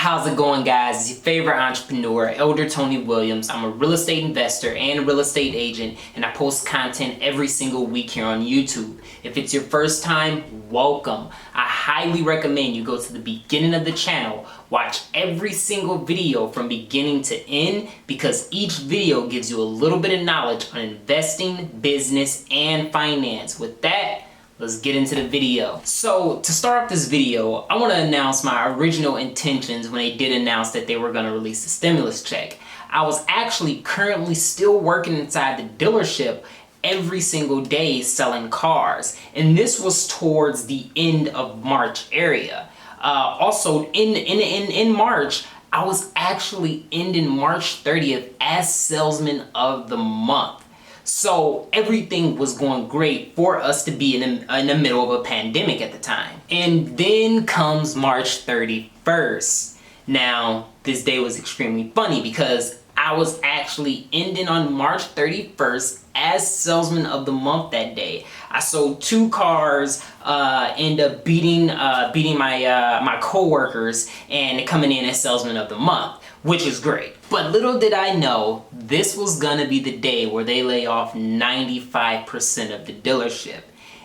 How's it going, guys? It's your favorite entrepreneur, Elder Tony Williams. I'm a real estate investor and a real estate agent, and I post content every single week here on YouTube. If it's your first time, welcome. I highly recommend you go to the beginning of the channel, watch every single video from beginning to end, because each video gives you a little bit of knowledge on investing, business, and finance. With that, let's get into the video. So to start off this video, I want to announce my original intentions when they did announce that they were going to release the stimulus check. I was actually currently still working inside the dealership every single day selling cars, and this was towards the end of March area. Also in March, I was actually ending March 30th as salesman of the month. So everything was going great for us to be in the middle of a pandemic at the time. And then comes March 31st. Now, this day was extremely funny because I was actually ending on March 31st as salesman of the month that day. I sold 2 cars, ended up beating my coworkers and coming in as salesman of the month, which is great. But little did I know, this was gonna be the day where they lay off 95% of the dealership.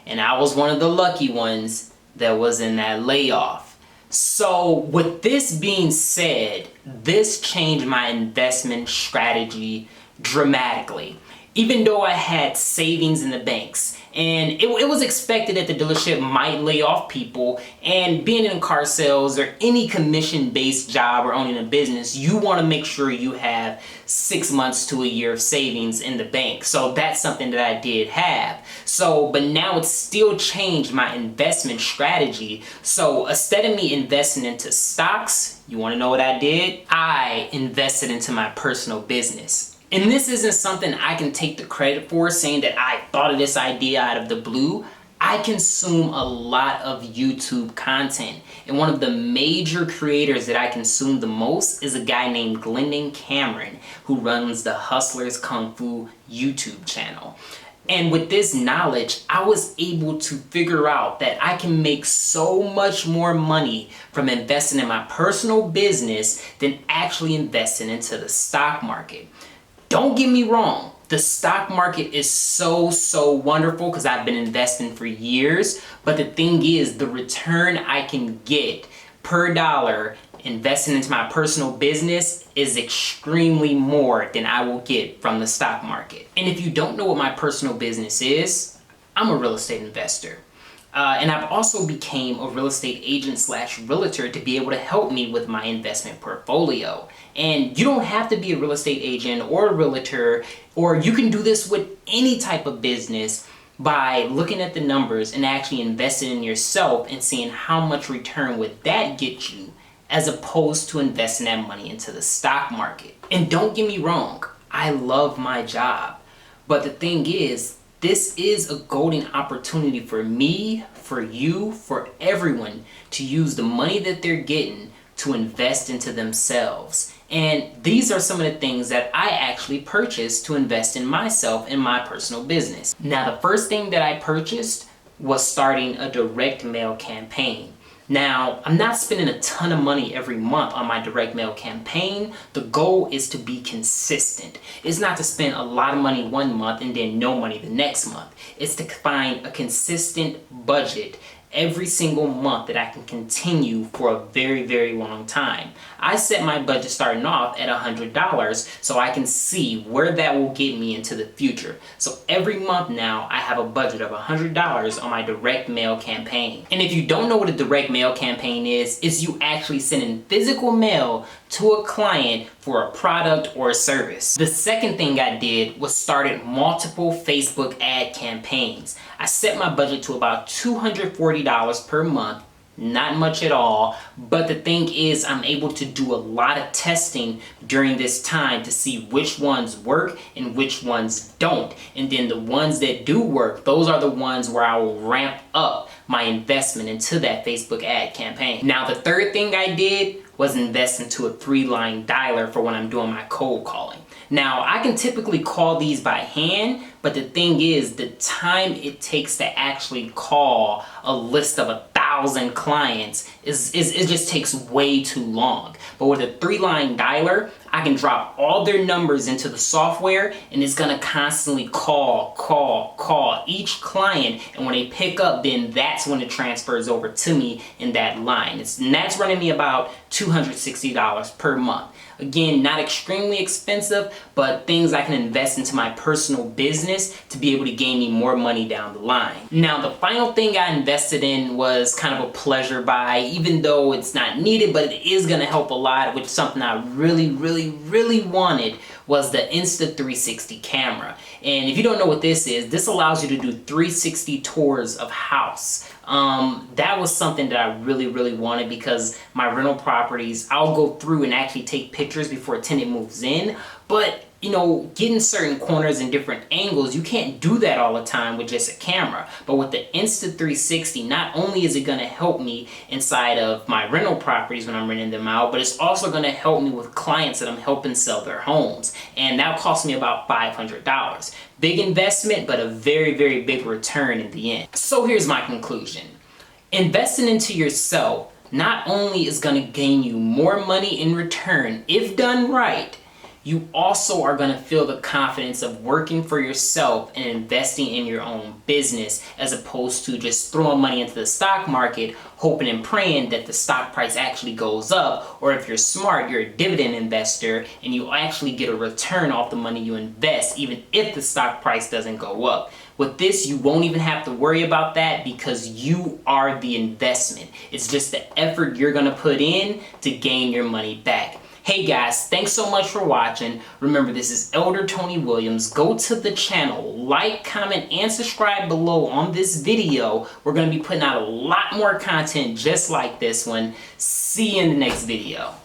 And I was one of the lucky ones that was in that layoff. So with this being said, this changed my investment strategy dramatically. Even though I had savings in the banks, and it was expected that the dealership might lay off people, and being in car sales or any commission-based job or owning a business, you want to make sure you have 6 months to a year of savings in the bank. So that's something that I did have. But now it's still changed my investment strategy. So instead of me investing into stocks, you want to know what I did? I invested into my personal business. And this isn't something I can take the credit for, saying that I thought of this idea out of the blue. I consume a lot of YouTube content, and one of the major creators that I consume the most is a guy named Glendon Cameron, who runs the Hustlers Kung Fu YouTube channel. And with this knowledge, I was able to figure out that I can make so much more money from investing in my personal business than actually investing into the stock market. Don't get me wrong, the stock market is so wonderful because I've been investing for years, but the thing is, the return I can get per dollar investing into my personal business is extremely more than I will get from the stock market. And if you don't know what my personal business is, I'm a real estate investor. And I've also became a real estate agent / realtor to be able to help me with my investment portfolio. And you don't have to be a real estate agent or a realtor, or you can do this with any type of business by looking at the numbers and actually investing in yourself and seeing how much return would that get you, as opposed to investing that money into the stock market. And don't get me wrong, I love my job. But the thing is, this is a golden opportunity for me, for you, for everyone to use the money that they're getting to invest into themselves. And these are some of the things that I actually purchased to invest in myself and my personal business. Now, the first thing that I purchased was starting a direct mail campaign. Now, I'm not spending a ton of money every month on my direct mail campaign. The goal is to be consistent. It's not to spend a lot of money one month and then no money the next month. It's to find a consistent budget every single month that I can continue for a very long time. I set my budget starting off at $100 so I can see where that will get me into the future. So every month now I have a budget of $100 on my direct mail campaign. And if you don't know what a direct mail campaign is, it's you actually sending physical mail to a client for a product or a service. The second thing I did was started multiple Facebook ad campaigns. I set my budget to about $240 per month. Not much at all, but the thing is, I'm able to do a lot of testing during this time to see which ones work and which ones don't. And then the ones that do work, those are the ones where I will ramp up my investment into that Facebook ad campaign. Now, the third thing I did was invest into a 3-line dialer for when I'm doing my cold calling. Now, I can typically call these by hand, but the thing is, the time it takes to actually call a list of 1,000 1,000 clients it just takes way too long. But with a 3-line dialer, I can drop all their numbers into the software, and it's gonna constantly call each client, and when they pick up, then that's when it transfers over to me in that line. And that's running me about $260 per month. Again, not extremely expensive, but things I can invest into my personal business to be able to gain me more money down the line. Now, the final thing I invested in was kind of a pleasure buy, even though it's not needed, but it is gonna help a lot, which something I really wanted was the Insta360 camera. And if you don't know what this allows you to do 360 tours of house. That was something that I really wanted, because my rental properties, I'll go through and actually take pictures before a tenant moves in, but you know, getting certain corners and different angles, you can't do that all the time with just a camera. But with the Insta360, not only is it gonna help me inside of my rental properties when I'm renting them out, but it's also gonna help me with clients that I'm helping sell their homes. And that cost me about $500. Big investment, but a very big return in the end. So here's my conclusion. Investing into yourself not only is gonna gain you more money in return, if done right, you also are going to feel the confidence of working for yourself and investing in your own business, as opposed to just throwing money into the stock market, hoping and praying that the stock price actually goes up. Or if you're smart, you're a dividend investor and you actually get a return off the money you invest, even if the stock price doesn't go up. With this, you won't even have to worry about that, because you are the investment. It's just the effort you're going to put in to gain your money back. Hey guys, thanks so much for watching. Remember, this is Elder Tony Williams. Go to the channel, like, comment, and subscribe below on this video. We're going to be putting out a lot more content just like this one. See you in the next video.